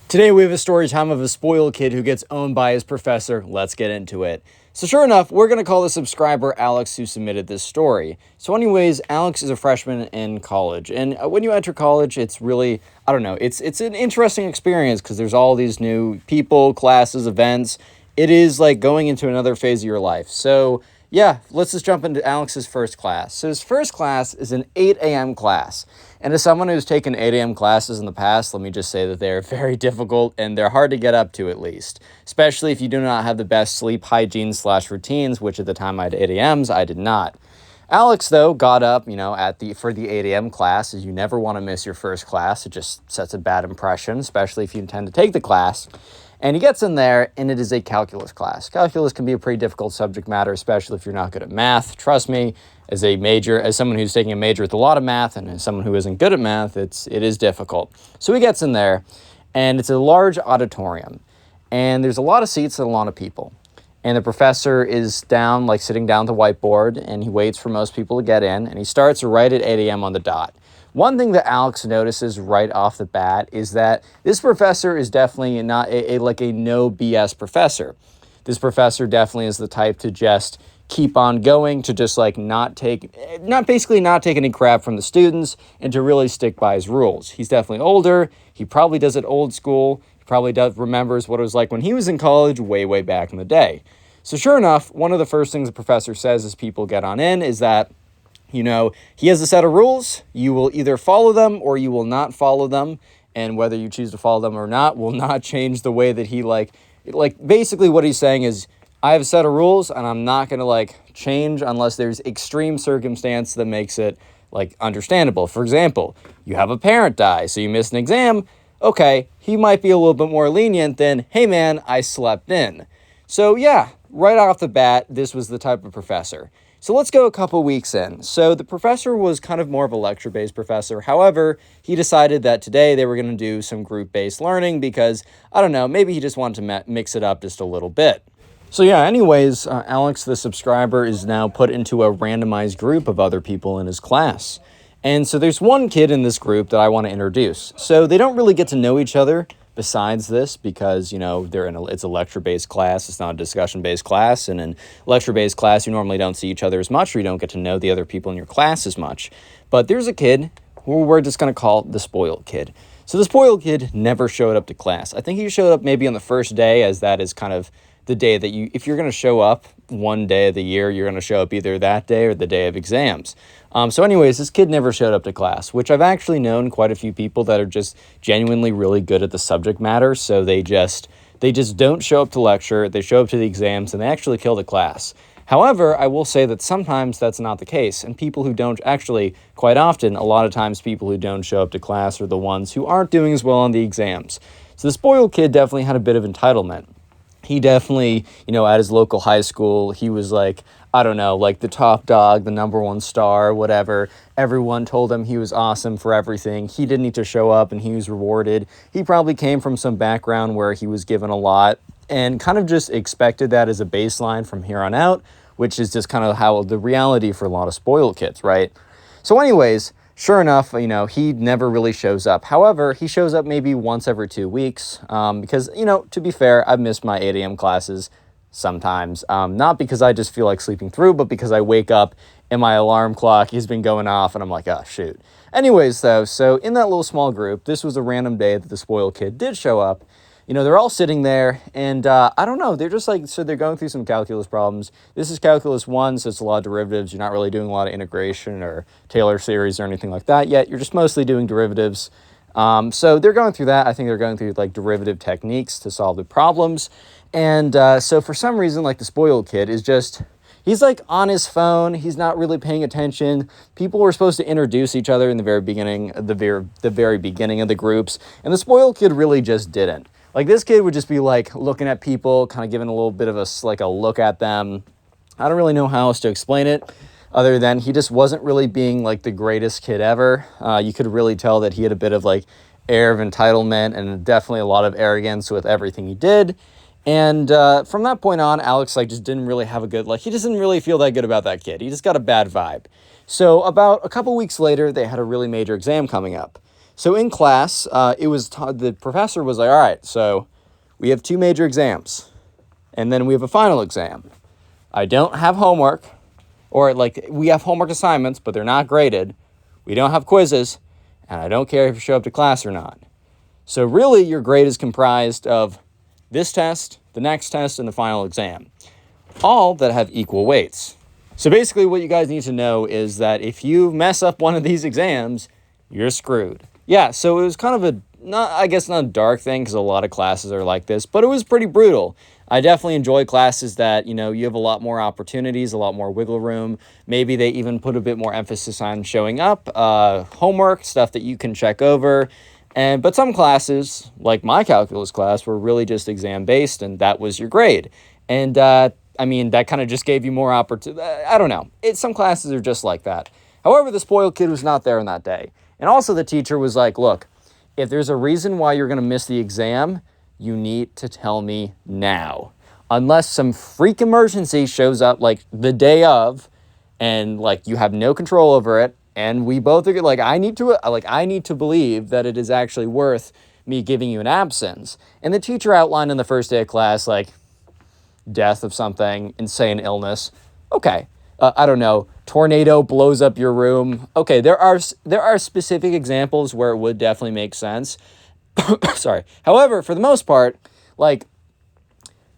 Today we have a story time of a spoiled kid who gets owned by his professor. Let's get into it. So sure enough, we're going to call the subscriber Alex who submitted this story. So anyways, Alex is a freshman in college. And when you enter college, it's really, I don't know, it's an interesting experience because there's all these new people, classes, events. It is like going into another phase of your life. So yeah, let's just jump into Alex's first class. So his first class is an 8 a.m. class. And as someone who's taken 8 a.m. classes in the past, let me just say that they're very difficult and they're hard to get up to at least. Especially if you do not have the best sleep hygiene / routines, which at the time I had 8 a.m.s, I did not. Alex, though, got up, for the 8 a.m. class, as you never want to miss your first class. It just sets a bad impression, especially if you intend to take the class. And he gets in there, and it is a calculus class. Calculus can be a pretty difficult subject matter, especially if you're not good at math. Trust me, as someone who's taking a major with a lot of math, and as someone who isn't good at math, it is difficult. So he gets in there, and it's a large auditorium, and there's a lot of seats and a lot of people. And the professor is down, sitting down at the whiteboard, and he waits for most people to get in, and he starts right at 8 a.m. on the dot. One thing that Alex notices right off the bat is that this professor is definitely not a no BS professor. This professor definitely is the type to just keep on going, to just not take any crap from the students, and to really stick by his rules. He's definitely older. He probably does it old school. He probably remembers what it was like when he was in college way back in the day. So sure enough, one of the first things the professor says as people get on in is that he has a set of rules. You will either follow them or you will not follow them. And whether you choose to follow them or not will not change the way that he basically what he's saying is, I have a set of rules and I'm not going to change unless there's extreme circumstance that makes it understandable. For example, you have a parent die, so you miss an exam. Okay, he might be a little bit more lenient than, hey man, I slept in. So yeah, right off the bat, this was the type of professor. So let's go a couple weeks in. So the professor was kind of more of a lecture-based professor. However, he decided that today they were going to do some group-based learning because, I don't know, maybe he just wanted to mix it up just a little bit. So yeah, anyways, Alex, the subscriber, is now put into a randomized group of other people in his class. And so there's one kid in this group that I want to introduce. So they don't really get to know each other besides this because, it's a lecture-based class. It's not a discussion-based class. And in lecture-based class, you normally don't see each other as much, or you don't get to know the other people in your class as much. But there's a kid who we're just going to call the spoiled kid. So the spoiled kid never showed up to class. I think he showed up maybe on the first day, as that is kind of the day that if you're going to show up one day of the year, you're going to show up either that day or the day of exams. So anyways, this kid never showed up to class, which I've actually known quite a few people that are just genuinely really good at the subject matter. So they just don't show up to lecture, they show up to the exams, and they actually kill the class. However, I will say that sometimes that's not the case, and people who don't actually, quite often, a lot of times people who don't show up to class are the ones who aren't doing as well on the exams. So the spoiled kid definitely had a bit of entitlement. He definitely, at his local high school, he was the top dog, the number one star, whatever. Everyone told him he was awesome for everything. He didn't need to show up and he was rewarded. He probably came from some background where he was given a lot and kind of just expected that as a baseline from here on out, which is just kind of how the reality for a lot of spoiled kids, right? So anyways, sure enough, he never really shows up. However, he shows up maybe once every 2 weeks because, to be fair, I've missed my 8 a.m. classes sometimes. Not because I just feel like sleeping through, but because I wake up and my alarm clock has been going off and I'm like, oh, shoot. Anyways, though, so in that little small group, this was a random day that the spoiled kid did show up. They're all sitting there, and I don't know, they're just so they're going through some calculus problems. This is calculus 1, so it's a lot of derivatives. You're not really doing a lot of integration or Taylor series or anything like that yet. You're just mostly doing derivatives. So they're going through that. I think they're going through derivative techniques to solve the problems. And so for some reason, the spoiled kid is he's on his phone. He's not really paying attention. People were supposed to introduce each other in the very beginning, the very beginning of the groups. And the spoiled kid really just didn't. This kid would just be looking at people, kind of giving a little bit of a look at them. I don't really know how else to explain it other than he just wasn't really being the greatest kid ever. You could really tell that he had a bit of air of entitlement and definitely a lot of arrogance with everything he did. And from that point on, Alex just didn't really have a good, he just didn't really feel that good about that kid. He just got a bad vibe. So about a couple weeks later, they had a really major exam coming up. So in class, the professor was like, all right, so we have 2 major exams, and then we have a final exam. I don't have homework, or like we have homework assignments, but they're not graded. We don't have quizzes, and I don't care if you show up to class or not. So really, your grade is comprised of this test, the next test, and the final exam, all that have equal weights. So basically what you guys need to know is that if you mess up one of these exams, you're screwed. Yeah, so it was kind of not a dark thing, because a lot of classes are like this, but it was pretty brutal. I definitely enjoy classes that, you have a lot more opportunities, a lot more wiggle room. Maybe they even put a bit more emphasis on showing up, homework, stuff that you can check over. But some classes, like my calculus class, were really just exam-based, and that was your grade. And, that kind of just gave you more opportunity. I don't know. Some classes are just like that. However, the spoiled kid was not there on that day. And also the teacher was like, look, if there's a reason why you're going to miss the exam, you need to tell me now. Unless some freak emergency shows up like the day of, and like you have no control over it, and we both are like, I need to believe that it is actually worth me giving you an absence. And the teacher outlined in the first day of class, like, death of something, insane illness. Okay. I don't know. Tornado blows up your room. Okay, there are specific examples where it would definitely make sense. Sorry. However, for the most part, like,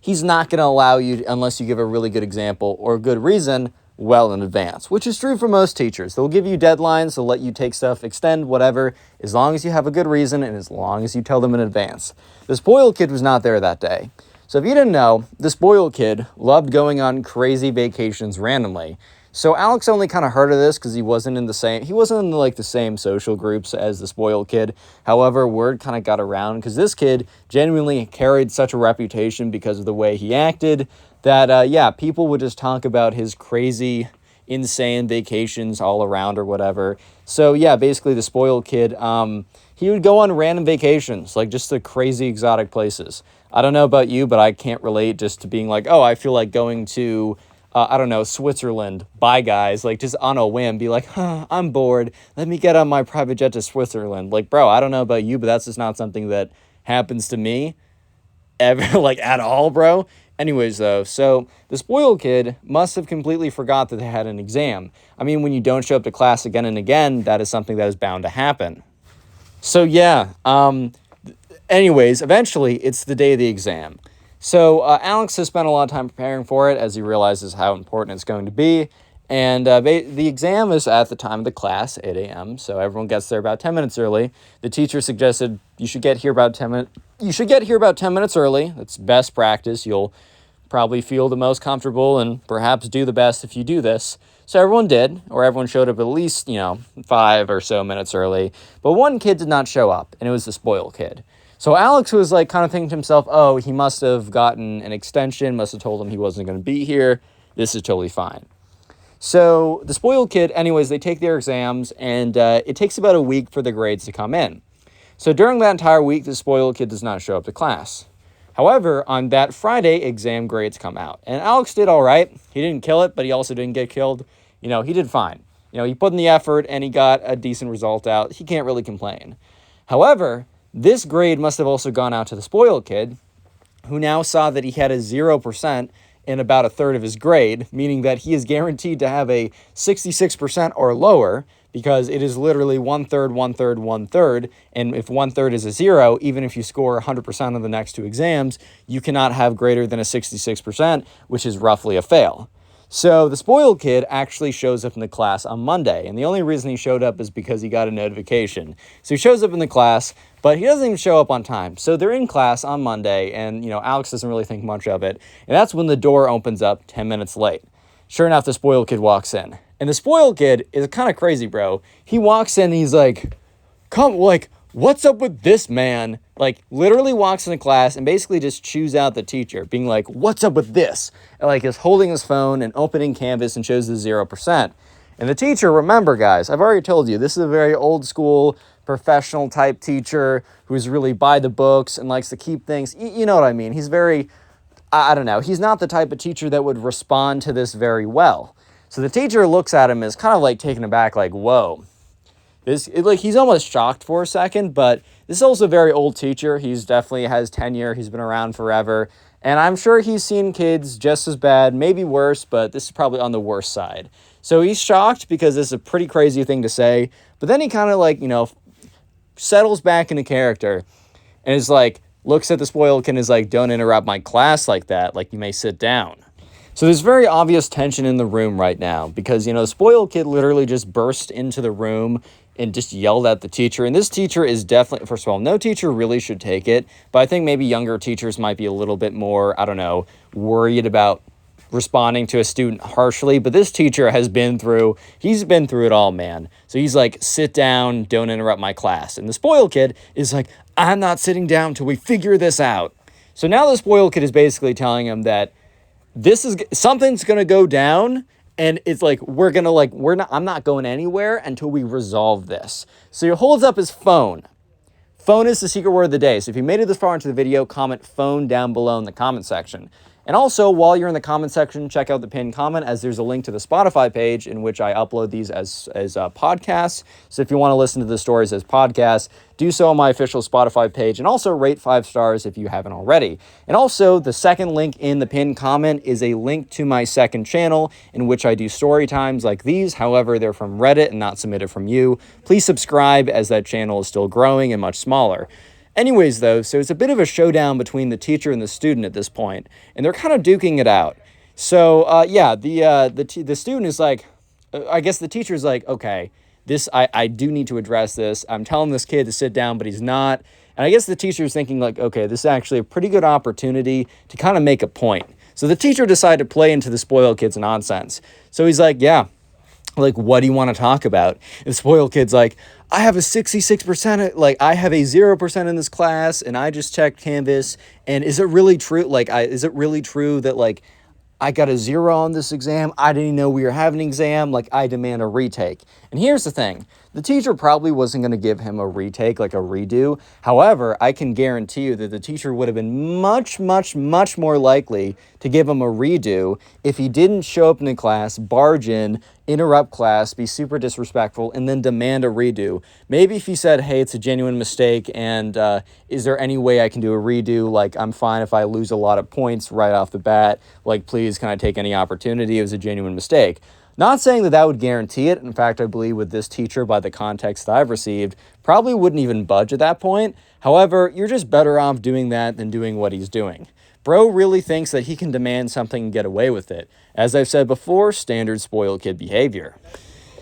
he's not going to allow you unless you give a really good example or a good reason well in advance, which is true for most teachers. They'll give you deadlines, they'll let you take stuff, extend, whatever, as long as you have a good reason and as long as you tell them in advance. The spoiled kid was not there that day. So if you didn't know, the spoiled kid loved going on crazy vacations randomly. So Alex only kind of heard of this because he wasn't in the same social groups as the spoiled kid. However, word kind of got around because this kid genuinely carried such a reputation because of the way he acted that, people would just talk about his crazy, insane vacations all around or whatever. So yeah, basically the spoiled kid, he would go on random vacations, like just to crazy exotic places. I don't know about you, but I can't relate just to being like, oh, I feel like going to, Switzerland. Bye, guys. Like, just on a whim, be like, I'm bored. Let me get on my private jet to Switzerland. Like, bro, I don't know about you, but that's just not something that happens to me ever, like, at all, bro. Anyways, though, so the spoiled kid must have completely forgot that they had an exam. I mean, when you don't show up to class again and again, that is something that is bound to happen. So, yeah, anyways, eventually, it's the day of the exam. So Alex has spent a lot of time preparing for it as he realizes how important it's going to be. And the exam is at the time of the class, 8 a.m., so everyone gets there about 10 minutes early. The teacher suggested you should get here about 10 minutes early. That's best practice. You'll probably feel the most comfortable and perhaps do the best if you do this. So everyone did, or everyone showed up at least, 5 or so minutes early. But one kid did not show up, and it was the spoiled kid. So Alex was like kind of thinking to himself, oh, he must have gotten an extension, must have told him he wasn't going to be here. This is totally fine. So the spoiled kid, anyways, they take their exams, and it takes about a week for the grades to come in. So during that entire week, the spoiled kid does not show up to class. However, on that Friday, exam grades come out. And Alex did all right. He didn't kill it, but he also didn't get killed. He did fine. He put in the effort, and he got a decent result out. He can't really complain. However, this grade must have also gone out to the spoiled kid, who now saw that he had a 0% in about a third of his grade, meaning that he is guaranteed to have a 66% or lower, because it is literally 1/3, 1/3, 1/3. And if 1/3 is a 0, even if you score 100% of the next 2 exams, you cannot have greater than a 66%, which is roughly a fail. So the spoiled kid actually shows up in the class on Monday, and the only reason he showed up is because he got a notification. So he shows up in the class, but he doesn't even show up on time. So they're in class on Monday, and, Alex doesn't really think much of it, and that's when the door opens up 10 minutes late. Sure enough, the spoiled kid walks in, and the spoiled kid is kind of crazy, bro. He walks in, and he's like, what's up with this man? Like, literally walks into class and basically just chews out the teacher, being like, what's up with this? And, is holding his phone and opening Canvas and shows the 0%. And the teacher, remember, guys, I've already told you, this is a very old school, professional type teacher who's really by the books and likes to keep things, you know what I mean? He's very, I don't know, he's not the type of teacher that would respond to this very well. So the teacher looks at him as kind of taken aback, like, whoa. He's almost shocked for a second, but this is also a very old teacher. He's definitely has tenure. He's been around forever. And I'm sure he's seen kids just as bad, maybe worse, but this is probably on the worst side. So he's shocked because this is a pretty crazy thing to say. But then he kind of settles back into character and is like, looks at the spoiled kid and is like, don't interrupt my class like that. Like, you may sit down. So there's very obvious tension in the room right now because, the spoiled kid literally just burst into the room and just yelled at the teacher. And this teacher is definitely, first of all, no teacher really should take it. But I think maybe younger teachers might be a little bit more, worried about responding to a student harshly. But this teacher he's been through it all, man. So he's like, sit down, don't interrupt my class. And the spoiled kid is like, I'm not sitting down till we figure this out. So now the spoiled kid is basically telling him that something's going to go down. And it's like, I'm not going anywhere until we resolve this. So he holds up his phone. Phone is the secret word of the day. So if you made it this far into the video, comment phone down below in the comment section. And also, while you're in the comment section, check out the pinned comment as there's a link to the Spotify page in which I upload these as podcasts. So if you want to listen to the stories as podcasts, do so on my official Spotify page, and also rate 5 stars if you haven't already. And also, the second link in the pinned comment is a link to my second channel in which I do story times like these. However, they're from Reddit and not submitted from you. Please subscribe as that channel is still growing and much smaller. Anyways, though, so it's a bit of a showdown between the teacher and the student at this point, and they're kind of duking it out. So, the student is like, I guess the teacher's like, okay, I do need to address this. I'm telling this kid to sit down, but he's not. And I guess the teacher's thinking like, okay, this is actually a pretty good opportunity to kind of make a point. So the teacher decided to play into the spoiled kid's nonsense. So he's like, yeah, like, what do you want to talk about? And the spoiled kid's like, I have a 66%, I have a 0% in this class, and I just checked Canvas, and is it really true? Is it really true that, I got a 0 on this exam? I didn't know we were having an exam. I demand a retake. And here's the thing. The teacher probably wasn't going to give him a retake, like a redo. However, I can guarantee you that the teacher would have been much, much, much more likely to give him a redo if he didn't show up in the class, barge in, interrupt class, be super disrespectful, and then demand a redo. Maybe if he said, hey, it's a genuine mistake, and is there any way I can do a redo? I'm fine if I lose a lot of points right off the bat. Please, can I take any opportunity? It was a genuine mistake. Not saying that would guarantee it. In fact, I believe with this teacher, by the context that I've received, probably wouldn't even budge at that point. However, you're just better off doing that than doing what he's doing. Bro really thinks that he can demand something and get away with it. As I've said before, standard spoiled kid behavior.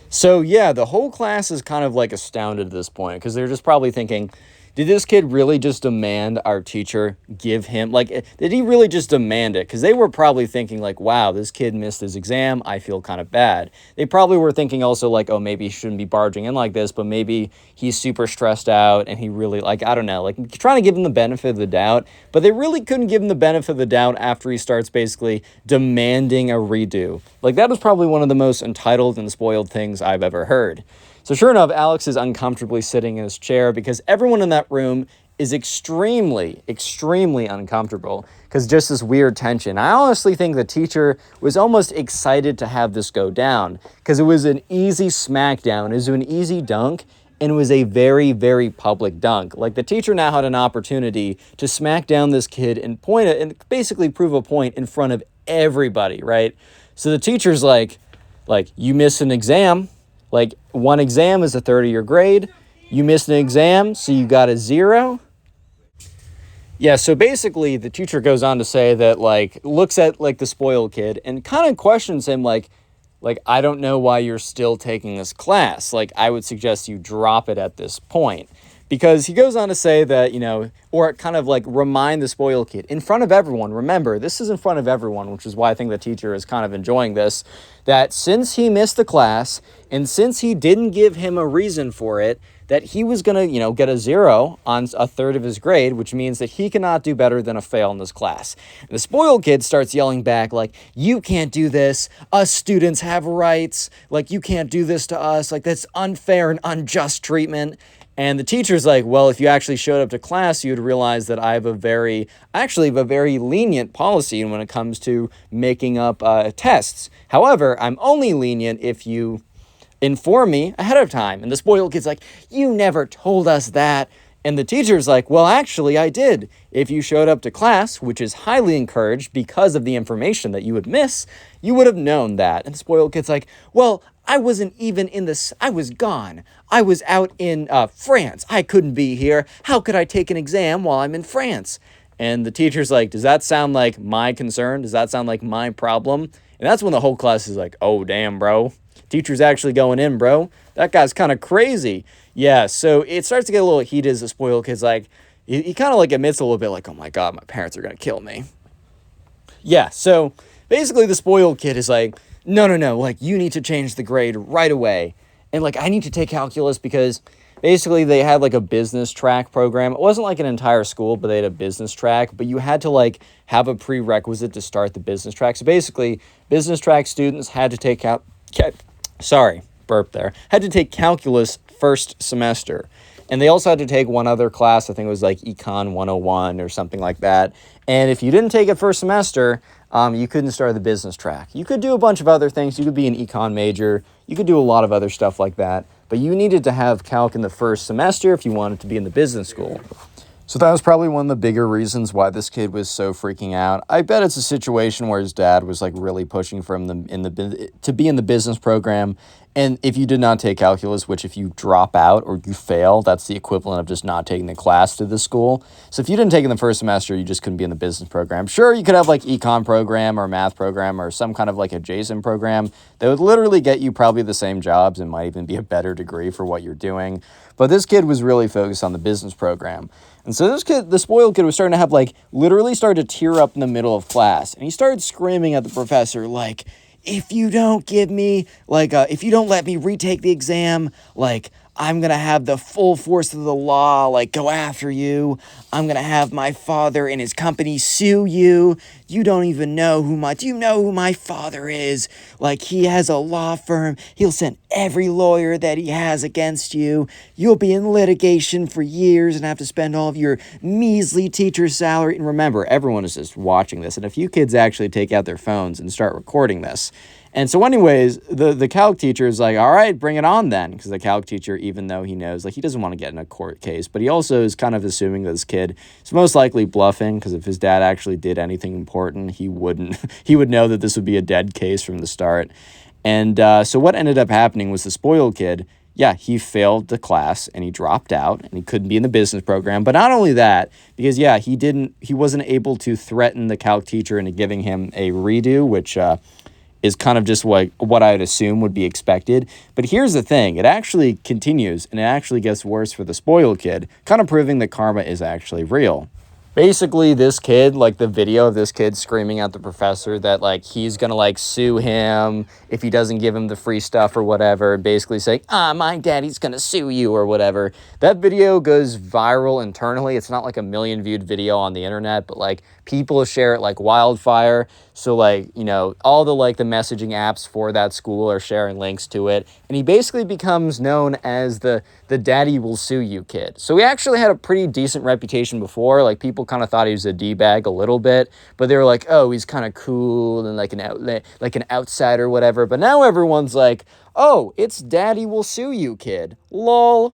So yeah, the whole class is kind of astounded at this point because they're just probably thinking, did this kid really just demand our teacher give him, did he really just demand it? Because they were probably thinking wow, this kid missed his exam. I feel kind of bad. They probably were thinking also oh, maybe he shouldn't be barging in like this, but maybe he's super stressed out and he really, I don't know, trying to give him the benefit of the doubt. But they really couldn't give him the benefit of the doubt after he starts basically demanding a redo. That was probably one of the most entitled and spoiled things I've ever heard. So sure enough, Alex is uncomfortably sitting in his chair because everyone in that room is extremely, extremely uncomfortable because just this weird tension. I honestly think the teacher was almost excited to have this go down because it was an easy smackdown. It was an easy dunk, and it was a very, very public dunk. The teacher now had an opportunity to smack down this kid and point it and basically prove a point in front of everybody, right? So the teacher's like, you missed an exam. One exam is a third of your grade. You missed an exam, so you got a 0. Yeah, so basically the teacher goes on to say that, looks at, the spoiled kid and kind of questions him, I don't know why you're still taking this class. I would suggest you drop it at this point. Because he goes on to say that, or kind of remind the spoiled kid in front of everyone. Remember, this is in front of everyone, which is why I think the teacher is kind of enjoying this, that since he missed the class and since he didn't give him a reason for it, that he was going to, get a 0 on a third of his grade, which means that he cannot do better than a fail in this class. And the spoiled kid starts yelling back, you can't do this. Us students have rights. You can't do this to us. That's unfair and unjust treatment. And the teacher's like, well, if you actually showed up to class, you'd realize that I have a very lenient policy when it comes to making up tests. However, I'm only lenient if you inform me ahead of time. And the spoiled kid's like, you never told us that. And the teacher's like, well, actually, I did. If you showed up to class, which is highly encouraged because of the information that you would miss, you would have known that. And the spoiled kid's like, well, I wasn't even in this. I was gone. I was out in France. I couldn't be here. How could I take an exam while I'm in France? And the teacher's like, does that sound like my concern? Does that sound like my problem? And that's when the whole class is like, oh, damn, bro. Teacher's actually going in, bro. That guy's kind of crazy. Yeah, so it starts to get a little heated as the spoiled kid's like, he kind of like admits a little bit like, oh my God, my parents are going to kill me. Yeah, so basically the spoiled kid is like, no, like you need to change the grade right away. And like, I need to take calculus because basically they had like a business track program. It wasn't like an entire school, but they had a business track, but you had to like have a prerequisite to start the business track. So basically business track students had to take had to take calculus first semester. And they also had to take one other class. I think it was like Econ 101 or something like that. And if you didn't take it first semester, you couldn't start the business track. You could do a bunch of other things. You could be an econ major. You could do a lot of other stuff like that. But you needed to have calc in the first semester if you wanted to be in the business school. So that was probably one of the bigger reasons why this kid was so freaking out. I bet it's a situation where his dad was like really pushing for him to be in the business program. And if you did not take calculus, which if you drop out or you fail, that's the equivalent of just not taking the class to the school. So if you didn't take it in the first semester, you just couldn't be in the business program. Sure, you could have like econ program or math program or some kind of like adjacent program that would literally get you probably the same jobs and might even be a better degree for what you're doing. But this kid was really focused on the business program. And so this kid, the spoiled kid, was starting to have like literally started to tear up in the middle of class. And he started screaming at the professor like, if you don't give me, like, if you don't let me retake the exam, like, I'm going to have the full force of the law, like, go after you. I'm going to have my father and his company sue you. You don't even know do you know who my father is? Like, he has a law firm. He'll send every lawyer that he has against you. You'll be in litigation for years and have to spend all of your measly teacher salary. And remember, everyone is just watching this. And a few kids actually take out their phones and start recording this. And so anyways, the calc teacher is like, all right, bring it on then. Because the calc teacher, even though he knows, like, he doesn't want to get in a court case, but he also is kind of assuming that this kid is most likely bluffing, because if his dad actually did anything important, he would know that this would be a dead case from the start. And so what ended up happening was the spoiled kid, yeah, he failed the class and he dropped out and he couldn't be in the business program. But not only that, because yeah, he wasn't able to threaten the calc teacher into giving him a redo, which is kind of just what I'd assume would be expected. But here's the thing. It actually continues, and it actually gets worse for the spoiled kid, kind of proving that karma is actually real. Basically, this kid, like the video of this kid screaming at the professor that, like, he's going to, like, sue him if he doesn't give him the free stuff or whatever, basically saying, my daddy's going to sue you or whatever. That video goes viral internally. It's not, like, a million viewed video on the internet, but, like, people share it like wildfire. So, like, you know, all the, like, the messaging apps for that school are sharing links to it. And he basically becomes known as the daddy will sue you kid. So he actually had a pretty decent reputation before. Like, people kind of thought he was a D-bag a little bit, but they were like, oh, he's kind of cool and like an outsider, whatever. But now everyone's like, oh, it's daddy will sue you kid. Lol.